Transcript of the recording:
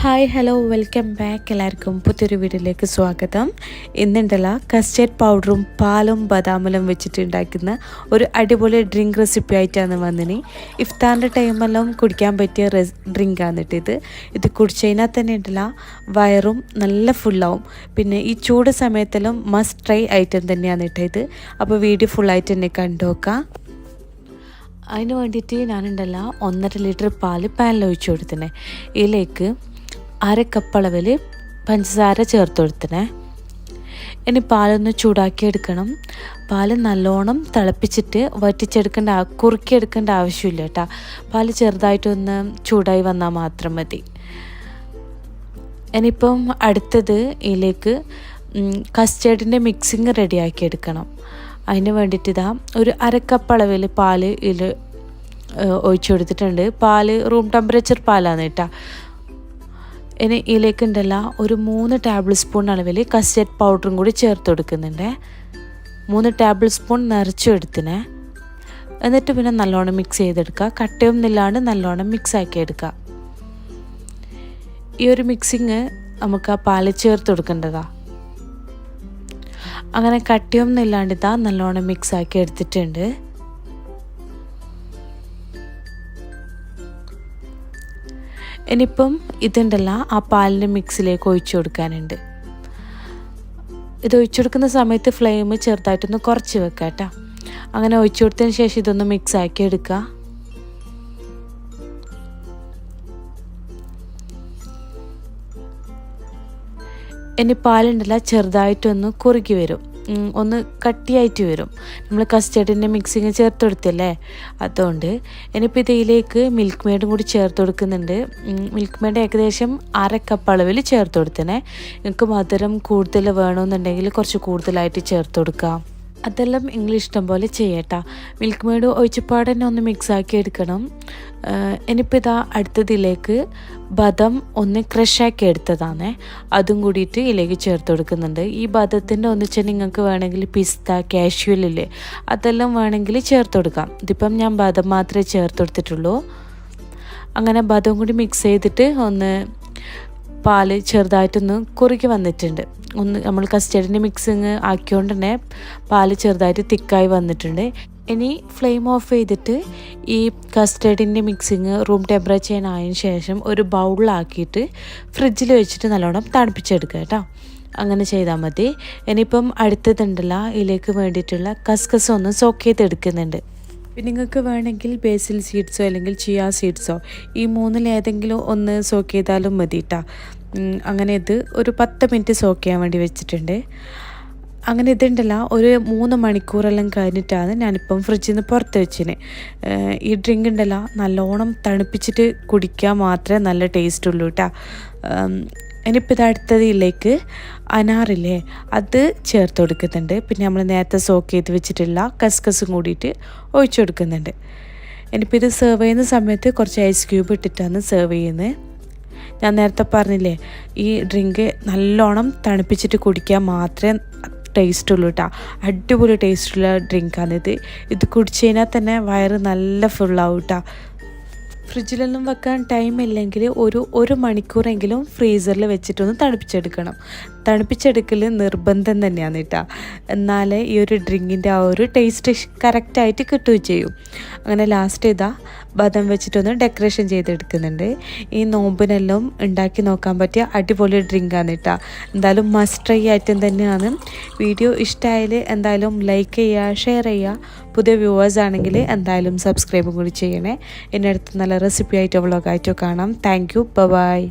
Hi hello welcome back. എല്ലാവർക്കും പുതിയൊരു വീഡിയോയിലേക്ക് സ്വാഗതം. ഇന്നുണ്ടല്ല കസ്റ്റേർഡ് പൗഡറും പാലും ബദാമലും വെച്ചിട്ട് ഉണ്ടാക്കുന്ന ഒരു അടിപൊളി ഡ്രിങ്ക് റെസിപ്പി ആയിട്ടാണ് വന്നിന്. ഇഫ്താറിൻ്റെ ടൈമെല്ലാം കുടിക്കാൻ പറ്റിയ ഡ്രിങ്കാണ് ഇത് കുടിച്ചു കഴിഞ്ഞാൽ തന്നെ ഉണ്ടല്ല വയറും നല്ല ഫുള്ളാവും. പിന്നെ ഈ ചൂട് സമയത്തെല്ലാം മസ്റ്റ് ട്രൈ ഐറ്റം തന്നെയാണ് ഇത്. അപ്പോൾ വീഡിയോ ഫുള്ളായിട്ട് തന്നെ കണ്ടു നോക്കാം. അതിന് വേണ്ടിയിട്ട് ഞാനുണ്ടല്ല 1.5 ലിറ്റർ പാല് പാനിൽ ഒഴിച്ചു കൊടുത്തിനെ. ഇതിലേക്ക് 1/2 കപ്പ് അളവിൽ പഞ്ചസാര ചേർത്ത് കൊടുത്തിനെ. ഇനി പാലൊന്ന് ചൂടാക്കി എടുക്കണം. പാല് നല്ലോണം തിളപ്പിച്ചിട്ട് വറ്റിച്ചെടുക്കേണ്ട കുറുക്കിയെടുക്കേണ്ട ആവശ്യമില്ല കേട്ടോ. പാല് ചെറുതായിട്ടൊന്ന് ചൂടായി വന്നാൽ മാത്രം മതി. ഇനിയിപ്പം അടുത്തത് ഇതിലേക്ക് കസ്റ്റേർഡിൻ്റെ മിക്സിങ് റെഡിയാക്കി എടുക്കണം. അതിന് വേണ്ടിയിട്ട് ഇതാ ഒരു 1/2 കപ്പ് അളവിൽ പാല് ഇതിൽ ഒഴിച്ചു കൊടുത്തിട്ടുണ്ട്. പാല് റൂം ടെമ്പറേച്ചർ പാലാണ് കേട്ടോ. ഇനി ഇതിലേക്ക് ഉണ്ടല്ല ഒരു 3 ടേബിൾ സ്പൂൺ അളവിൽ കസ്റ്റേർഡ് പൗഡറും കൂടി ചേർത്ത് കൊടുക്കുന്നുണ്ട്. 3 ടേബിൾ സ്പൂൺ നിറച്ചും എടുത്തിനെ. എന്നിട്ട് പിന്നെ നല്ലോണം മിക്സ് ചെയ്തെടുക്കുക. കട്ടയൊന്നും ഇല്ലാണ്ട് നല്ലോണം മിക്സ് ആക്കി എടുക്കുക. ഈ ഒരു മിക്സിങ് നമുക്ക് ആ പാല് ചേർത്ത് കൊടുക്കേണ്ടതാണ്. അങ്ങനെ കട്ടിയൊന്നും ഇല്ലാണ്ട് ഇതാ നല്ലോണം മിക്സ് ആക്കി എടുത്തിട്ടുണ്ട്. ഇനിയിപ്പം ഇതുണ്ടല്ല ആ പാലിൻ്റെ മിക്സിലേക്ക് ഒഴിച്ചു കൊടുക്കാനുണ്ട്. ഇത് ഒഴിച്ചു കൊടുക്കുന്ന സമയത്ത് ഫ്ലെയിം ചെറുതായിട്ടൊന്ന് കുറച്ച് വെക്കുക കേട്ടോ. അങ്ങനെ ഒഴിച്ചു കൊടുത്തതിന് ശേഷം ഇതൊന്ന് മിക്സ് ആക്കി എടുക്കുക. ഇനി പാലുണ്ടല്ല ചെറുതായിട്ടൊന്ന് കുറുകി വരും, ഒന്ന് കട്ടിയായിട്ട് വരും. നമ്മൾ കസ്റ്റേർഡിൻ്റെ മിക്സിങ് ചേർത്ത് കൊടുത്തില്ലേ, അതുകൊണ്ട്. ഇനിയിപ്പോൾ ഇതിലേക്ക് മിൽക്ക് മെയ്ഡും കൂടി ചേർത്ത് കൊടുക്കുന്നുണ്ട്. മിൽക്ക് മെയ്ഡ് ഏകദേശം 1/2 കപ്പ് അളവിൽ ചേർത്ത് കൊടുത്തേ. നിങ്ങൾക്ക് മധുരം കൂടുതൽ വേണമെന്നുണ്ടെങ്കിൽ കുറച്ച് കൂടുതലായിട്ട് ചേർത്ത് കൊടുക്കാം. അതെല്ലാം നിങ്ങളുടെ ഇഷ്ടം പോലെ ചെയ്യട്ടോ. മിൽക്ക് മെയ്ഡ് ഒഴിച്ചപ്പാട് തന്നെ ഒന്ന് മിക്സാക്കി എടുക്കണം. ഇനിയിപ്പോൾ ഇതാ അടുത്തതിലേക്ക് ബദം ഒന്ന് ക്രഷാക്കി എടുത്തതാണ്. അതും കൂടിയിട്ട് ഇതിലേക്ക് ചേർത്ത് കൊടുക്കുന്നുണ്ട്. ഈ ബദത്തിൻ്റെ ഒന്നിച്ച് നിങ്ങൾക്ക് വേണമെങ്കിൽ പിസ്ത കാഷ്യൂലില്ലേ അതെല്ലാം വേണമെങ്കിൽ ചേർത്ത് കൊടുക്കാം. ഇതിപ്പം ഞാൻ ബദം മാത്രമേ ചേർത്ത് കൊടുത്തിട്ടുള്ളൂ. അങ്ങനെ ബദം കൂടി മിക്സ് ചെയ്തിട്ട് ഒന്ന് പാല് ചെറുതായിട്ടൊന്ന് കുറുകി വന്നിട്ടുണ്ട്. ഒന്ന് നമ്മൾ കസ്റ്റേർഡിൻ്റെ മിക്സിങ് ആക്കിയോണ്ട് തന്നെ പാല് ചെറുതായിട്ട് തിക്കായി വന്നിട്ടുണ്ട്. ഇനി ഫ്ലെയിം ഓഫ് ചെയ്തിട്ട് ഈ കസ്റ്റേർഡിൻ്റെ മിക്സിങ് റൂം ടെമ്പറേച്ചർ ആയതിനു ശേഷം ഒരു ബൗളിലാക്കിയിട്ട് ഫ്രിഡ്ജിൽ വെച്ചിട്ട് നല്ലോണം തണുപ്പിച്ചെടുക്കുക കേട്ടോ. അങ്ങനെ ചെയ്താൽ മതി. ഇനിയിപ്പം അടുത്തതുണ്ടല്ല ഇതിലേക്ക് വേണ്ടിയിട്ടുള്ള കസ്കസ് ഒന്ന് സോക്ക് ചെയ്തെടുക്കുന്നുണ്ട്. പിന്നെ നിങ്ങൾക്ക് വേണമെങ്കിൽ ബേസിൽ സീഡ്സോ അല്ലെങ്കിൽ ചിയ സീഡ്സോ ഈ 3-ൽ ഏതെങ്കിലും ഒന്ന് സോക്ക് ചെയ്താലും മതി കേട്ടോ. അങ്ങനെ ഇത് ഒരു 10 മിനിറ്റ് സോക്ക് ചെയ്യാൻ വേണ്ടി വെച്ചിട്ടുണ്ട്. അങ്ങനെ ഇതുണ്ടല്ല ഒരു 3 മണിക്കൂറെല്ലാം കഴിഞ്ഞിട്ടാണ് ഞാനിപ്പം ഫ്രിഡ്ജിൽ നിന്ന് പുറത്ത് വെച്ചിന്. ഈ ഡ്രിങ്ക് ഉണ്ടല്ല നല്ലോണം തണുപ്പിച്ചിട്ട് കുടിക്കാൻ മാത്രമേ നല്ല ടേസ്റ്റ് ഉള്ളൂ കേട്ടോ. ഇനിയിപ്പോൾ ഇത് അടുത്തതിലേക്ക് അനാറില്ലേ അത് ചേർത്ത് കൊടുക്കുന്നുണ്ട്. പിന്നെ നമ്മൾ നേരത്തെ സോക്ക് ചെയ്ത് വെച്ചിട്ടുള്ള കസ്കസും കൂടിയിട്ട് ഒഴിച്ചു കൊടുക്കുന്നുണ്ട്. ഇനിയിപ്പോൾ ഇത് സെർവ് ചെയ്യുന്ന സമയത്ത് കുറച്ച് ഐസ് ക്യൂബ് ഇട്ടിട്ടാണ് സെർവ് ചെയ്യുന്നത്. ഞാൻ നേരത്തെ പറഞ്ഞില്ലേ ഈ ഡ്രിങ്ക് നല്ലോണം തണുപ്പിച്ചിട്ട് കുടിക്കാൻ മാത്രമേ ടേസ്റ്റ് ഉള്ളൂ കേട്ടോ. അടിപൊളി ടേസ്റ്റുള്ള ഡ്രിങ്കാണിത്. ഇത് കുടിച്ചു കഴിഞ്ഞാൽ തന്നെ വയറ് നല്ല ഫുള്ളാവും കേട്ടോ. ഫ്രിഡ്ജിലൊന്നും വെക്കാൻ ടൈം ഇല്ലെങ്കിൽ ഒരു മണിക്കൂറെങ്കിലും ഫ്രീസറിൽ വെച്ചിട്ടൊന്ന് തണുപ്പിച്ചെടുക്കണം. തണുപ്പിച്ചെടുക്കൽ നിർബന്ധം തന്നെയാണ് കേട്ടോ. എന്നാലേ ഈ ഒരു ഡ്രിങ്കിൻ്റെ ആ ഒരു ടേസ്റ്റ് കറക്റ്റായിട്ട് കിട്ടുകയും ചെയ്യും. അങ്ങനെ ലാസ്റ്റ് ഇതാ ബദം വെച്ചിട്ടൊന്ന് ഡെക്കറേഷൻ ചെയ്തെടുക്കുന്നുണ്ട്. ഈ നോമ്പിനെല്ലാം ഉണ്ടാക്കി നോക്കാൻ പറ്റിയ അടിപൊളി ഡ്രിങ്കാണ് കേട്ടോ. എന്തായാലും മസ്റ്റ് ട്രൈ ഐറ്റം തന്നെയാണ്. വീഡിയോ ഇഷ്ടമായാൽ എന്തായാലും ലൈക്ക് ചെയ്യുക, ഷെയർ ചെയ്യുക. പുതിയ വ്യൂവേഴ്സ് ആണെങ്കിൽ എന്തായാലും സബ്സ്ക്രൈബും കൂടി ചെയ്യണേ. എൻ്റെ അടുത്ത് നല്ല റെസിപ്പി ആയിട്ടോ വ്ളോഗായിട്ടോ കാണാം. Thank you. ബൈ.